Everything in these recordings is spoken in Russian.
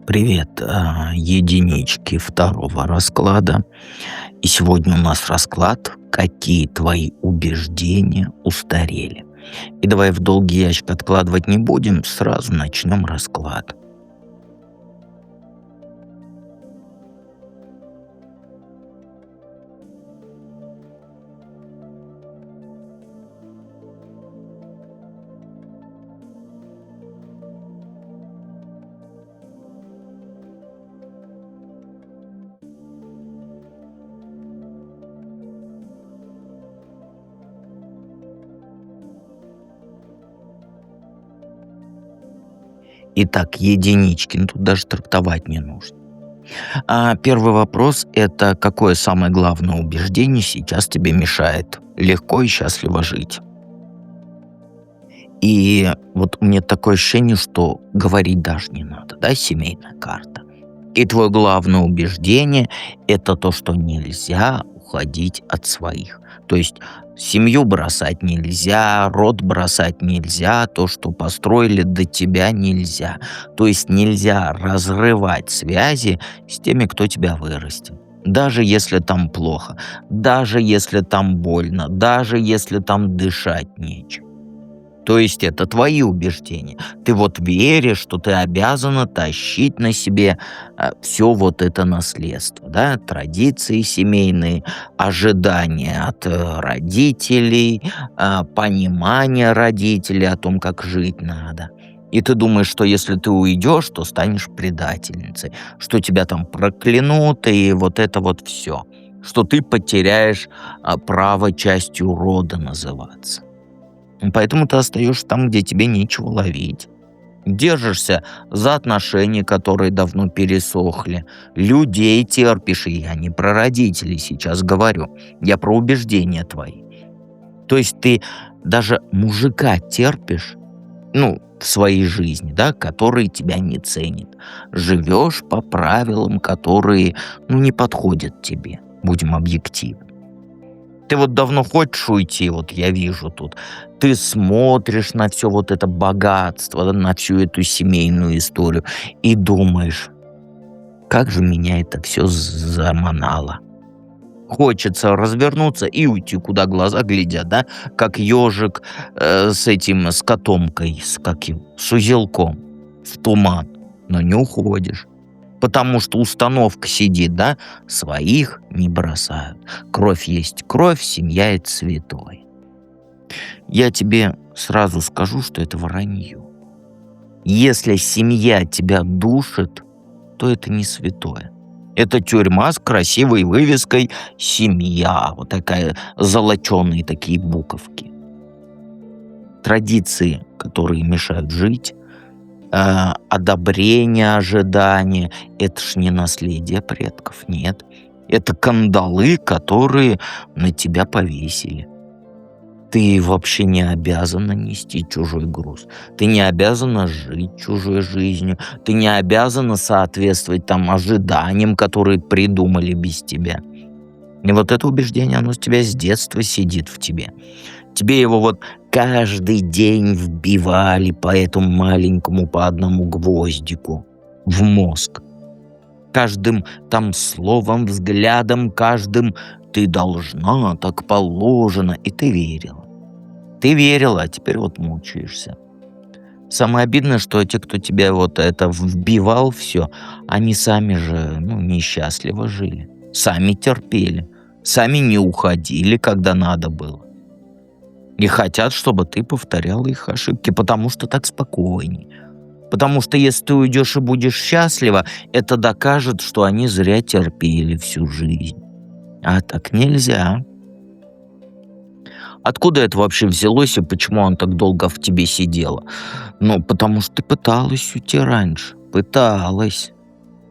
Привет, единички второго расклада. И сегодня у нас расклад, какие твои убеждения устарели. И давай в долгий ящик откладывать не будем, сразу начнем расклад. Итак, единички, ну тут даже трактовать не нужно. Первый вопрос – это какое самое главное убеждение сейчас тебе мешает легко и счастливо жить? И вот мне такое ощущение, что говорить даже не надо, да, семейная карта. И твое главное убеждение – это то, что нельзя уходить от своих. То есть семью бросать нельзя, род бросать нельзя, то, что построили до тебя, нельзя. То есть нельзя разрывать связи с теми, кто тебя вырастил. Даже если там плохо, даже если там больно, даже если там дышать нечем. То есть это твои убеждения. Ты вот веришь, что ты обязана тащить на себе все вот это наследство, да, традиции семейные, ожидания от родителей, понимание родителей о том, как жить надо. И ты думаешь, что если ты уйдешь, то станешь предательницей, что тебя там проклянут и вот это вот все, что ты потеряешь право частью рода называться. Поэтому ты остаешься там, где тебе нечего ловить. Держишься за отношения, которые давно пересохли. Людей терпишь, и я не про родителей сейчас говорю. Я про убеждения твои. То есть ты даже мужика терпишь, ну, в своей жизни, да, который тебя не ценит. Живешь по правилам, которые, ну, не подходят тебе. Будем объективны. Ты вот давно хочешь уйти, вот я вижу тут. Ты смотришь на все вот это богатство, да, на всю эту семейную историю и думаешь, как же меня это все заманало. Хочется развернуться и уйти, куда глаза глядят, да, как ежик с этим, с котомкой, с узелком в туман, но не уходишь. Потому что установка сидит, да, своих не бросают. Кровь есть кровь, семья – это святое. Я тебе сразу скажу, что это вранье. Если семья тебя душит, то это не святое. Это тюрьма с красивой вывеской «Семья». Вот такая, золоченые такие буковки. Традиции, которые мешают жить, одобрение, ожидание – это ж не наследие предков, нет. Это кандалы, которые на тебя повесили. Ты вообще не обязана нести чужой груз. Ты не обязана жить чужой жизнью. Ты не обязана соответствовать там ожиданиям, которые придумали без тебя. И вот это убеждение, оно с тебя с детства сидит в тебе. Тебе его вот каждый день вбивали по этому маленькому по одному гвоздику в мозг. Каждым там словом, взглядом, каждым «ты должна, так положено», и ты верила. Ты верила, а теперь вот мучаешься. Самое обидное, что те, кто тебя вот это вбивал все, они сами же, ну, несчастливо жили. Сами терпели. Сами не уходили, когда надо было. И хотят, чтобы ты повторяла их ошибки, потому что так спокойней. Потому что если ты уйдешь и будешь счастлива, это докажет, что они зря терпели всю жизнь. А так нельзя. Откуда это вообще взялось и почему он так долго в тебе сидела? Ну, потому что ты пыталась уйти раньше. Пыталась.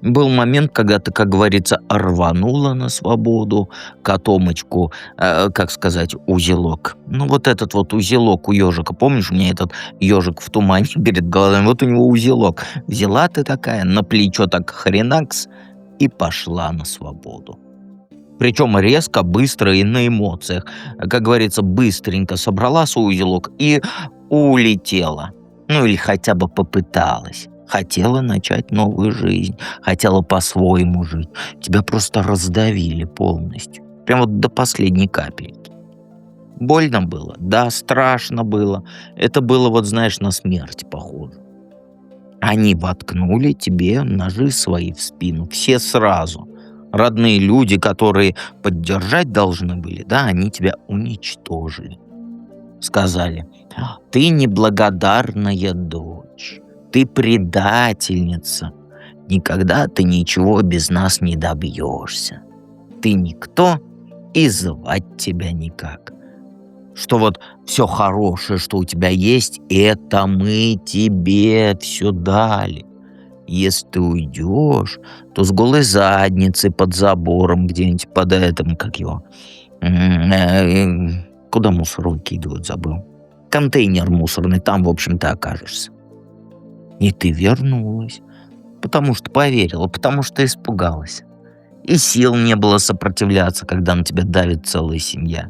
Был момент, когда ты, как говорится, рванула на свободу котомочку, как сказать, узелок. Ну, вот этот вот узелок у ежика, помнишь, у меня этот ежик в тумане перед глазами, вот у него узелок. Взяла ты такая, на плечо так хренакс и пошла на свободу. Причем резко, быстро и на эмоциях. Как говорится, быстренько собрала свой узелок и улетела. Ну, или хотя бы попыталась. хотела начать новую жизнь, хотела по-своему жить. Тебя просто раздавили полностью. Прям вот до последней капельки. Больно было? Да, страшно было. Это было, вот знаешь, на смерть похоже. Они воткнули тебе ножи свои в спину. Все сразу. Родные люди, которые поддержать должны были, да, они тебя уничтожили. Сказали: ты неблагодарная дочь, ты предательница, никогда ты ничего без нас не добьешься. Ты никто, и звать тебя никак. Что вот все хорошее, что у тебя есть, это мы тебе все дали. Если ты уйдешь, то с голой задницей под забором где-нибудь под этим, как его, куда мусор выкидывают, забыл. Контейнер мусорный, там, в общем, ты окажешься. И ты вернулась, потому что поверила, потому что испугалась. И сил не было сопротивляться, когда на тебя давит целая семья.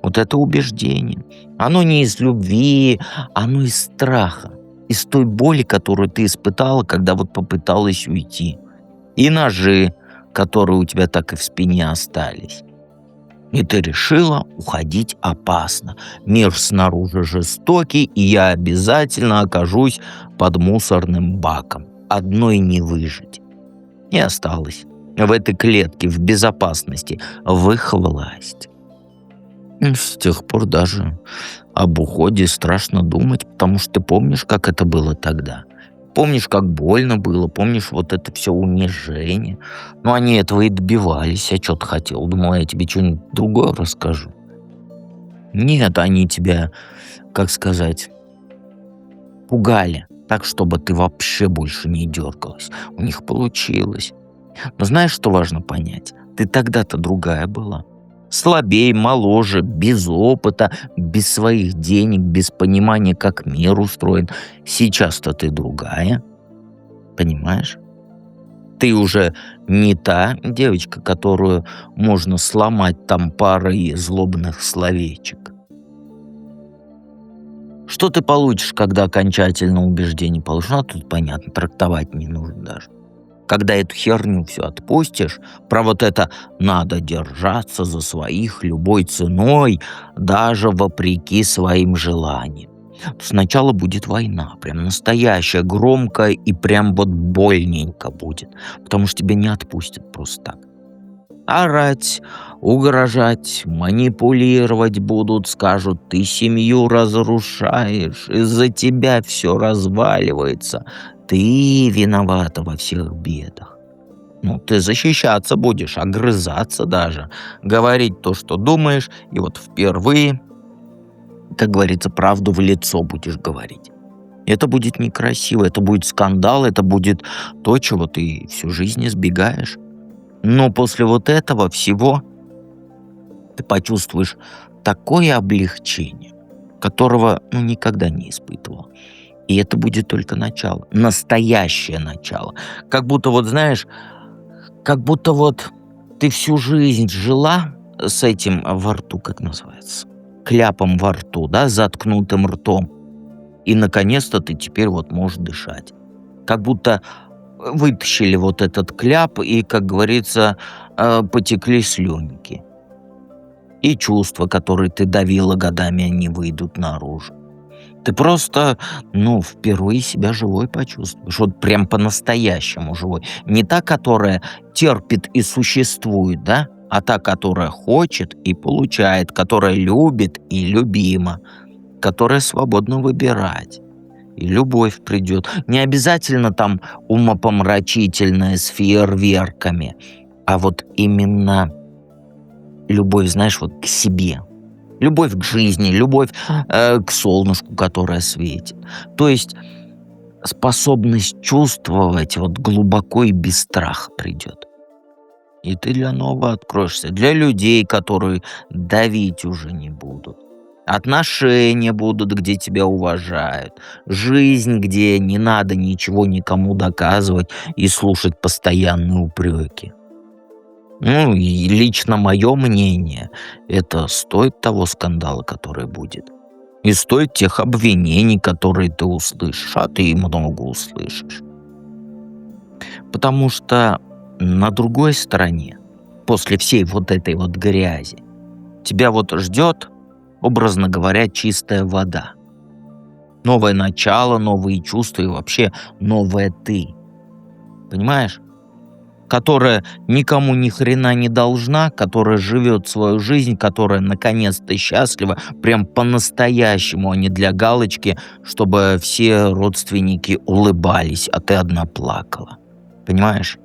Вот это убеждение. Оно не из любви, оно из страха. Из той боли, которую ты испытала, когда вот попыталась уйти. И ножи, которые у тебя так и в спине остались. И ты решила, уходить опасно. Мир снаружи жестокий, и я обязательно окажусь под мусорным баком. Одной не выжить. И осталась в этой клетке, в безопасности, в их власть. С тех пор даже об уходе страшно думать, потому что ты помнишь, как это было тогда. Помнишь, как больно было, помнишь вот это все унижение. Но они этого и добивались. Я что-то хотел. Думал, я тебе что-нибудь другое расскажу. Нет, они тебя, как сказать, пугали. Так, чтобы ты вообще больше не дергалась. У них получилось. Но знаешь, что важно понять? Ты тогда-то другая была. Слабее, моложе, без опыта, без своих денег, без понимания, как мир устроен. Сейчас-то ты другая. Понимаешь? Ты уже не та девочка, которую можно сломать там парой злобных словечек. Что ты получишь, когда окончательно убеждение получишь? Ну, тут понятно, трактовать не нужно даже. Когда эту херню все отпустишь, про вот это надо держаться за своих любой ценой, даже вопреки своим желаниям. Сначала будет война, прям настоящая, громкая и прям вот больненько будет, потому что тебя не отпустят просто так. Орать, угрожать, манипулировать будут, скажут, ты семью разрушаешь, из-за тебя все разваливается, ты виновата во всех бедах. Ну, ты защищаться будешь, огрызаться даже, говорить то, что думаешь, и вот впервые, как говорится, правду в лицо будешь говорить. Это будет некрасиво, это будет скандал, это будет то, чего ты всю жизнь избегаешь. Но после вот этого всего ты почувствуешь такое облегчение, которого никогда не испытывал. И это будет только начало, настоящее начало. Как будто вот, знаешь, как будто вот ты всю жизнь жила с этим во рту, как называется, кляпом во рту, да, заткнутым ртом. И, наконец-то, ты теперь вот можешь дышать. Как будто вытащили вот этот кляп, и, как говорится, потекли слюнки. И чувства, которые ты давила годами, они выйдут наружу. Ты просто, впервые себя живой почувствуешь. Вот прям по-настоящему живой. Не та, которая терпит и существует, да? А та, которая хочет и получает, которая любит и любима, которая свободно выбирать. И любовь придет. Не обязательно там умопомрачительная с фейерверками, а вот именно любовь, знаешь, вот к себе. Любовь к жизни, любовь к солнышку, которое светит. То есть способность чувствовать вот глубоко и без страха придет. И ты для нового откроешься. Для людей, которые давить уже не будут. Отношения будут, где тебя уважают. Жизнь, где не надо ничего никому доказывать и слушать постоянные упреки. И лично мое мнение, это стоит того скандала, который будет. И стоит тех обвинений, которые ты услышишь, а ты много услышишь. Потому что на другой стороне, после всей вот этой вот грязи, тебя вот ждет, образно говоря, чистая вода. Новое начало, новые чувства и вообще новое ты. Понимаешь? Которая никому ни хрена не должна, которая живет свою жизнь, которая наконец-то счастлива, прям по-настоящему, а не для галочки, чтобы все родственники улыбались, а ты одна плакала. Понимаешь?